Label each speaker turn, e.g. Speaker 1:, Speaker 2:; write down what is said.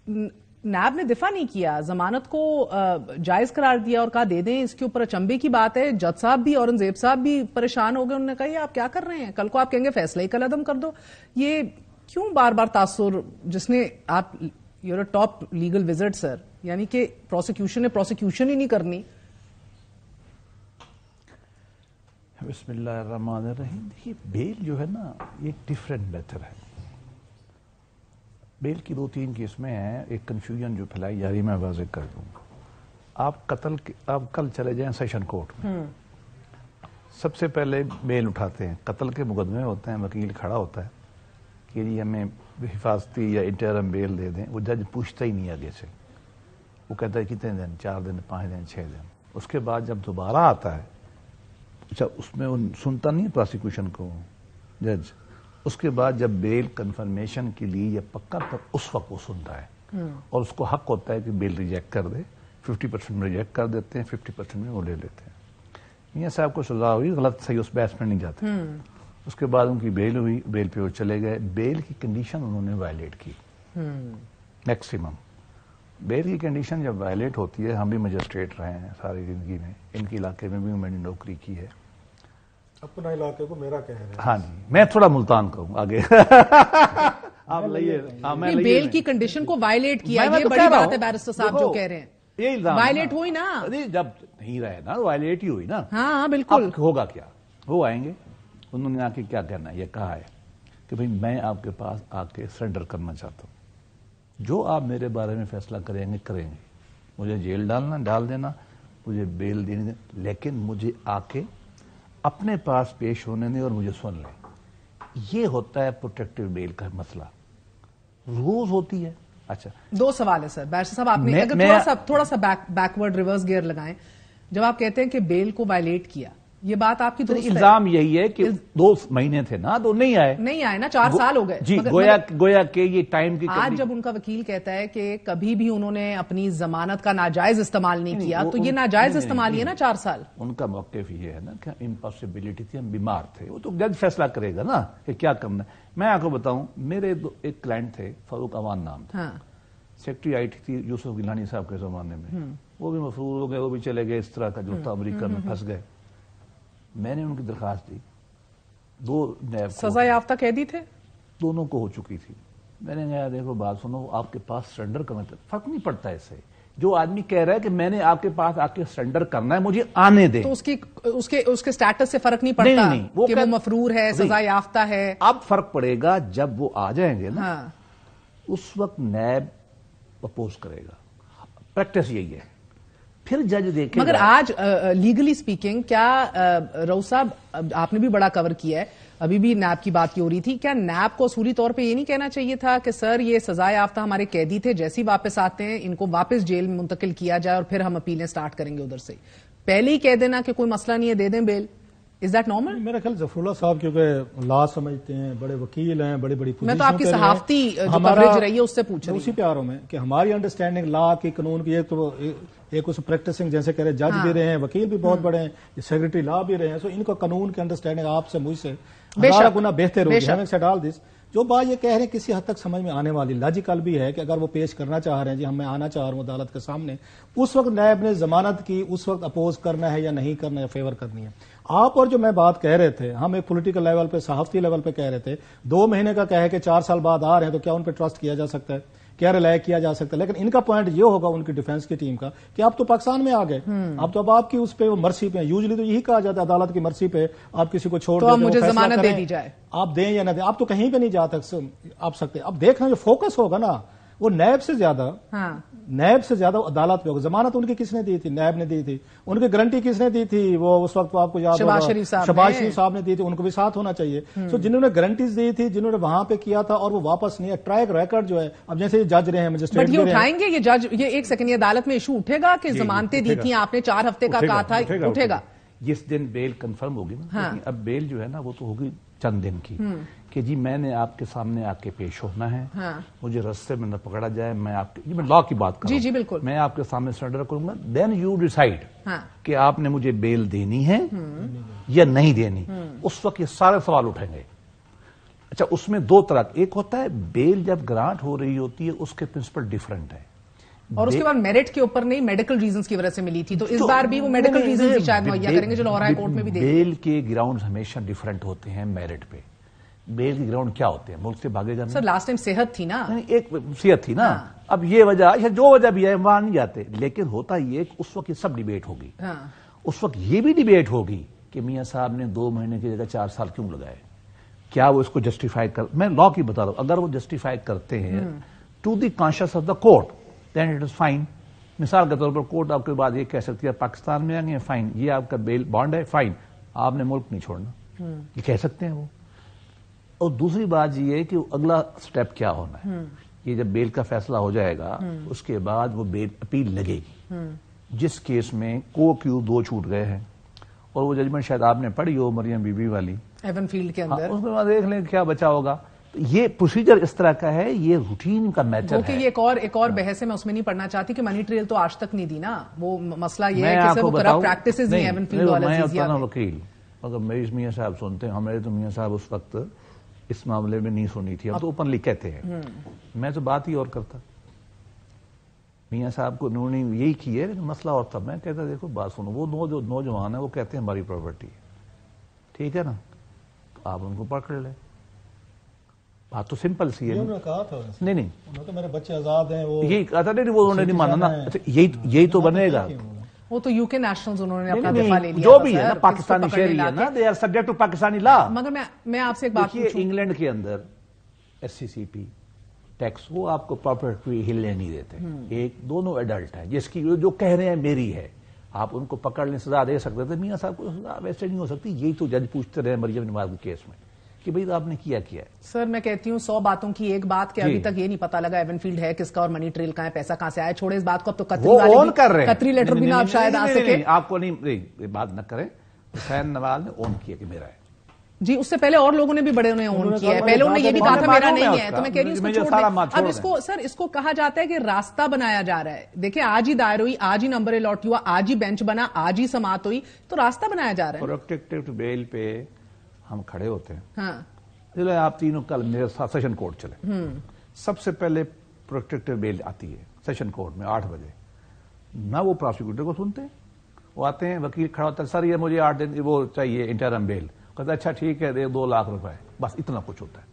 Speaker 1: NAB نے دفاع نہیں کیا, ضمانت کو جائز قرار دیا اور کہا دے دیں. اس کے اوپر اچنبے کی بات ہے, جج صاحب بھی اورنگزیب صاحب بھی پریشان ہو گئے. انہوں نے کہا یہ آپ کیا کر رہے ہیں, کل کو آپ کہیں گے فیصلہ ہی کل عدم کر دو. یہ کیوں بار بار تاثر, جس نے آپ your A top legal visit sir, یعنی کہ پروسیکیوشن نے پروسیکیوشن ہی نہیں کرنی.
Speaker 2: بسم اللہ الرحمن الرحیم. دیکھیے بیل جو ہے نا یہ ڈفرینٹ میتھڈ ہے. بیل کی 2-3 قسمیں ہیں. ایک کنفیوژن جو پھیلائی جا رہی میں واضح کر دوں. آپ کل چلے جائیں سیشن کورٹ میں, سب سے پہلے بیل اٹھاتے ہیں. قتل کے مقدمے ہوتے ہیں, وکیل کھڑا ہوتا ہے کہ جی ہمیں حفاظتی یا انٹرم بیل دے دیں. وہ جج پوچھتا ہی نہیں آگے سے, وہ کہتا ہے کتنے دن, 4 دن, 5 دن, 6 دن. اس کے بعد جب دوبارہ آتا ہے, اچھا اس میں سنتا نہیں پروسیکیوشن کو جج. اس کے بعد جب بیل کنفرمیشن کے لیے یہ پکا, تب اس وقت وہ سنتا ہے اور اس کو حق ہوتا ہے کہ بیل ریجیکٹ کر دے. 50% میں ریجیکٹ کر دیتے ہیں, 50% میں وہ لے لیتے ہیں. میاں صاحب کو سزا ہوئی, غلط صحیح اس بحث میں نہیں جاتے. اس کے بعد ان کی بیل ہوئی, بیل پہ وہ چلے گئے. بیل کی کنڈیشن انہوں نے وائلیٹ کی میکسیمم. بیل کی کنڈیشن جب وائلیٹ ہوتی ہے, ہم بھی مجسٹریٹ رہے ہیں ساری زندگی میں, ان کے علاقے میں بھی میں نے نوکری کی ہے.
Speaker 3: اپنا علاقے کو میرا کہہ رہے ہیں.
Speaker 2: ہاں جی, میں تھوڑا ملتان کا ہوں آگے. آپ لئیے
Speaker 1: بیل کی کنڈیشن کو وائلیٹ کیا, یہ بڑی بات ہے بیرسٹر صاحب جو کہہ رہے ہیں.
Speaker 2: یہ الزام
Speaker 1: وائلیٹ ہوئی نا,
Speaker 2: جب نہیں رہے نا وائلیٹ ہی ہوئی نا.
Speaker 1: ہاں بالکل.
Speaker 2: ہوگا کیا, وہ آئیں گے, انہوں نے آ کے کیا کہنا ہے, یہ کہا ہے کہ بھئی میں آپ کے پاس آ کے سرنڈر کرنا چاہتا ہوں, جو آپ میرے بارے میں فیصلہ کریں گے کریں گے. مجھے جیل ڈال دینا, مجھے بیل دینی دیں, لیکن مجھے آ کے اپنے پاس پیش ہونے دیں اور مجھے سن لیں. یہ ہوتا ہے پروٹیکٹیو بیل کا مسئلہ. روز ہوتی ہے. اچھا
Speaker 1: 2 سوال ہے سر. بیرسٹر صاحب آپ نے اگر تھوڑا سا بیکورڈ ریورس گیئر لگائیں, جب آپ کہتے ہیں کہ بیل کو وائلیٹ کیا, یہ بات آپ کی درست ہے.
Speaker 2: الزام یہی ہے کہ 2 مہینے تھے نا, تو نہیں آئے نا, 4 سال ہو گئے. جی, گویا کہ یہ ٹائم کی.
Speaker 1: آج جب ان کا وکیل کہتا ہے کہ کبھی بھی انہوں نے اپنی ضمانت کا ناجائز استعمال نہیں کیا, تو یہ ناجائز استعمال ہی ہے نا 4 سال. ان
Speaker 2: کا موقف یہ ہے نا کہ امپاسبلٹی تھی, ہم بیمار تھے. وہ تو جج فیصلہ کرے گا نا کہ کیا کرنا ہے. میں آپ کو بتاؤں, میرے ایک کلائنٹ تھے, فاروق امان نام تھا, سیکٹری آئی ٹی تھی یوسف گیلانی صاحب کے زمانے میں. وہ بھی مفرور ہو گئے, وہ بھی چلے گئے, اس طرح کا جو تھا امریکہ میں پھنس گئے. میں نے ان کی درخواست دی, 2 نیب
Speaker 1: سزا یافتہ قیدی تھے,
Speaker 2: دونوں کو ہو چکی تھی. میں نے کہا دیکھو بات سنو, آپ کے پاس سرنڈر کرنا چاہتا, فرق نہیں پڑتا اس سے. جو آدمی کہہ رہا ہے کہ میں نے آپ کے پاس آ کے سرنڈر کرنا ہے, مجھے آنے دیں,
Speaker 1: تو اس کے سٹیٹس سے فرق نہیں پڑتا کہ وہ مفرور ہے, سزا یافتہ ہے.
Speaker 2: اب فرق پڑے گا جب وہ آ جائیں گے نا, اس وقت نیب اپوز کرے گا. پریکٹس یہی ہے. پھر جج دیکھے.
Speaker 1: مگر آج لیگلی سپیکنگ, کیا رؤوف صاحب آپ نے بھی بڑا کور کیا ہے, ابھی بھی نیب کی بات کی ہو رہی تھی, کیا نیب کو اصولی طور پہ یہ نہیں کہنا چاہیے تھا کہ سر یہ سزا یافتہ ہمارے قیدی تھے, جیسے ہی واپس آتے ہیں ان کو واپس جیل میں منتقل کیا جائے اور پھر ہم اپیلیں سٹارٹ کریں گے ادھر سے, پہلے ہی کہہ دینا کہ کوئی مسئلہ نہیں ہے, دے دیں بیل. Is that normal?
Speaker 3: میرا خیال ظفر اللہ صاحب کیونکہ لا سمجھتے ہیں, بڑے وکیل ہیں, بڑی پوزیشن.
Speaker 1: میں تو آپ کی صحافتی جو کوریج رہی ہے اس سے پوچھ رہی ہوں.
Speaker 3: اسی پہ آ رہا ہوں میں کہ ہماری انڈرسٹینڈنگ لا کی, قانون کی, ایک اس پریکٹسنگ جیسے کہہ رہے جج بھی رہے ہیں, وکیل بھی بہت بڑے ہیں, سیکرٹری لا بھی رہے ہیں, سو ان کو قانون کی انڈرسٹینڈنگ آپ سے مجھ سے 1000 گنا بہتر ہوگی. ہمیں سے ڈال دس جو بات یہ کہہ رہے ہیں کسی حد تک سمجھ میں آنے والی, لاجیکل بھی ہے کہ اگر وہ پیش کرنا چاہ رہے ہیں, جی ہم میں آنا چاہ رہا ہوں عدالت کے سامنے, اس وقت نیب نے ضمانت کی, اس وقت اپوز کرنا ہے یا نہیں کرنا ہے, فیور کرنی ہے. آپ اور جو میں بات کہہ رہے تھے, ہم ایک پولیٹیکل لیول پہ, صحافتی لیول پہ کہہ رہے تھے, 2 مہینے کا کہے کہ 4 سال بعد آ رہے ہیں, تو کیا ان پہ ٹرسٹ کیا جا سکتا ہے, کیا ریلائے کیا جا سکتا ہے. لیکن ان کا پوائنٹ یہ ہوگا ان کی ڈیفنس کی ٹیم کا کہ آپ تو پاکستان میں آ گئے, اب تو اب آپ کی اس پہ مرسی پہ, یوزلی تو یہی کہا جاتا ہے عدالت کی مرسی پہ آپ کسی کو چھوڑ
Speaker 1: دیں, مجھے ضمانت دے دی جائے,
Speaker 3: آپ دیں یا نہ دیں, آپ تو کہیں پہ نہیں جا آپ سکتے. اب دیکھنا جو فوکس ہوگا نا وہ نیب سے زیادہ عدالت پہ ہوگا. ضمانت ان کی کس نے دی تھی؟ نیب نے دی تھی. ان کی گارنٹی کس نے دی تھی؟ وہ اس وقت آپ کو یاد ہوگا شہباز شریف صاحب نے دی تھی, ان کو بھی ساتھ ہونا چاہیے. سو جنہوں نے گارنٹیز دی تھی, جنہوں نے وہاں پہ کیا تھا اور وہ واپس نہیں ہے, ٹریک ریکارڈ جو ہے. اب جیسے جج رہے ہیں, مجسٹریٹ
Speaker 1: بھی اٹھائیں گے یہ جج, یہ ایک سیکنڈ, یہ عدالت میں ایشو اٹھے گا کہ ضمانتیں دی تھیں آپ نے, 4 ہفتے کا کہا تھا, اٹھے گا
Speaker 2: جس دن بیل کنفرم ہوگی نا. اب بیل جو ہے نا وہ تو ہوگی چند دن کی, کہ جی میں نے آپ کے سامنے آ کے پیش ہونا ہے, مجھے رستے میں نہ پکڑا جائے, میں آپ کے, میں لا کی بات کروں,
Speaker 1: جی بالکل,
Speaker 2: میں آپ کے سامنے سرنڈر کروں گا, دین یو ڈیسائیڈ کہ آپ نے مجھے بیل دینی ہے یا نہیں دینی. اس وقت یہ سارے سوال اٹھیں گے. اچھا اس میں دو طرح، ایک ہوتا ہے بیل جب گرانٹ ہو رہی ہوتی ہے اس کے پرنسپل ڈیفرنٹ ہے،
Speaker 1: اور اس کے بعد میرٹ کے اوپر نہیں میڈیکل ریزنز کی وجہ سے ملی تھی، تو اس بار بھی وہ میڈیکل ریزنز ہی شاید مہیا کریں گے جو لاہور ہائی کورٹ میں بھی
Speaker 2: بیل کے گراؤنڈ ہمیشہ ڈیفرنٹ ہوتے ہیں میرٹ پہ. بیل کے گراؤنڈ کیا ہوتے ہیں؟ ملک سے بھاگے جانا.
Speaker 1: سر لاسٹ ٹائم صحت تھی نا،
Speaker 2: ایک صحت تھی نا. اب یہ وجہ جو وجہ بھی ہے وہاں نہیں جاتے، لیکن ہوتا یہ کہ اس وقت یہ سب ڈیبیٹ ہوگی. اس وقت یہ بھی ڈیبیٹ ہوگی کہ میاں صاحب نے 2 مہینے کی جگہ 4 سال کیوں لگائے، کیا وہ اس کو جسٹیفائی کر، میں لا کی بتا رہا ہوں، اگر وہ جسٹیفائی کرتے ہیں to the conscience of the court then it is fine. مثال کے طور پر کورٹ آپ کے بعد یہ کہہ سکتی ہے پاکستان میں آئیں گے فائن، یہ آپ کا بیل بانڈ ہے فائن، آپ نے ملک نہیں چھوڑنا، یہ کہہ سکتے ہیں وہ. اور دوسری بات یہ ہے کہ اگلا سٹیپ کیا ہونا ہے. یہ جب بیل کا فیصلہ ہو جائے گا اس کے بعد وہ بیل اپیل لگے گی، جس کیس میں کو کیو 2 چھوٹ گئے ہیں، اور وہ ججمنٹ شاید آپ نے پڑھی ہو مریم بی بی والی
Speaker 1: ایون فیلڈ کے اندر،
Speaker 2: اس کے بعد دیکھ لیں کیا بچا ہوگا. یہ پروسیجر اس طرح کا ہے، یہ روٹین کا میٹر ہے.
Speaker 1: یہ ایک اور بحث ہے، میں اس میں نہیں پڑھنا چاہتی کہ منی ٹریل تو آج تک نہیں دی نا، وہ مسئلہ یہ ہے کہ وہ کرپٹ پریکٹسز نہیں ایون فیلڈ والا
Speaker 2: وکیل. اگر میری میاں صاحب سنتے ہیں، ہمارے تو میاں صاحب اس وقت اس معاملے میں نہیں سنی تھی، ہم تو اوپنلی کہتے ہیں. میں تو بات ہی اور کرتا، میاں صاحب کو انہوں نے یہی کی ہے، مسئلہ اور تھا. میں کہتا دیکھو بات سنو، وہ جو نوجوان ہے وہ کہتے ہیں ہماری پراپرٹی ہے، ٹھیک ہے نا، آپ ان کو پکڑ لیں. بات تو سمپل سی ہے. نہیں
Speaker 3: انہوں تو میرے بچے آزاد ہیں، وہ
Speaker 2: یہی کہا تھا نہیں، وہ انہوں نے نہیں مانا نا. یہی تو بنے گا.
Speaker 1: وہ تو یو کے نیشنلز انہوں نے اپنا دفاع لے لیا،
Speaker 2: جو بھی ہے نا پاکستانی شہری ہے نا، they are subject to Pakistani law.
Speaker 1: مگر میں آپ سے ایک بات پوچھوں،
Speaker 2: انگلینڈ کے اندر ایس سی سی پی ٹیکس وہ آپ کو پراپرٹی ہلنے نہیں دیتے. ایک دونوں ایڈلٹ ہیں، جس کی جو کہہ رہے ہیں میری ہے، آپ ان کو پکڑ لیں سزا دے سکتے تھے. میاں صاحب کو سزا ویسے نہیں ہو سکتی. یہی تو جج پوچھتے رہے مریم نواز کے کیس میں کہ بھئی آپ نے کیا ہے.
Speaker 1: سر میں کہتی ہوں 100 باتوں کی ایک بات کہ ابھی تک یہ نہیں پتا لگا ایون فیلڈ ہے کس کا اور منی ٹریل کا ہے، پیسہ کہاں سے آیا. چھوڑے اس بات کو، اب تو قطری لیٹر بھی نہ آپ شاید آ سکے.
Speaker 2: آپ کو نہیں بات نہ کریں. حسین نواز نے اون کیا کہ میرا ہے
Speaker 1: جی، اس سے پہلے اور لوگوں نے بھی بڑے انہیں اون کیا ہے. پہلے انہوں نے یہ بھی کہا تھا میرا نہیں ہے، تو میں کہہ رہی ہوں اس کو چھوڑ دیں. اب اس کو کہا جاتا ہے کہ راستہ بنایا جا رہا ہے. دیکھیں آج ہی دائر ہوئی، آج ہی نمبر الاٹ ہوا، آج ہی بینچ بنا، آج ہی سماعت ہوئی، تو راستہ بنایا جا رہا ہے.
Speaker 2: پروٹیکٹیو بیل پہ ہم کھڑے ہوتے ہیں.
Speaker 1: ہاں
Speaker 2: چلے آپ تینوں کل میرے ساتھ سیشن کورٹ چلے. سب سے پہلے پروٹیکٹیو بیل آتی ہے سیشن کورٹ میں 8 بجے. نہ وہ پروسیکیوٹر کو سنتے، وہ آتے ہیں، وکیل کھڑا ہوتا ہے، سر یہ مجھے 8 دن وہ چاہیے انٹرم بیل. کہتا ہے اچھا ٹھیک ہے، دے 2 لاکھ روپے، بس اتنا کچھ ہوتا ہے.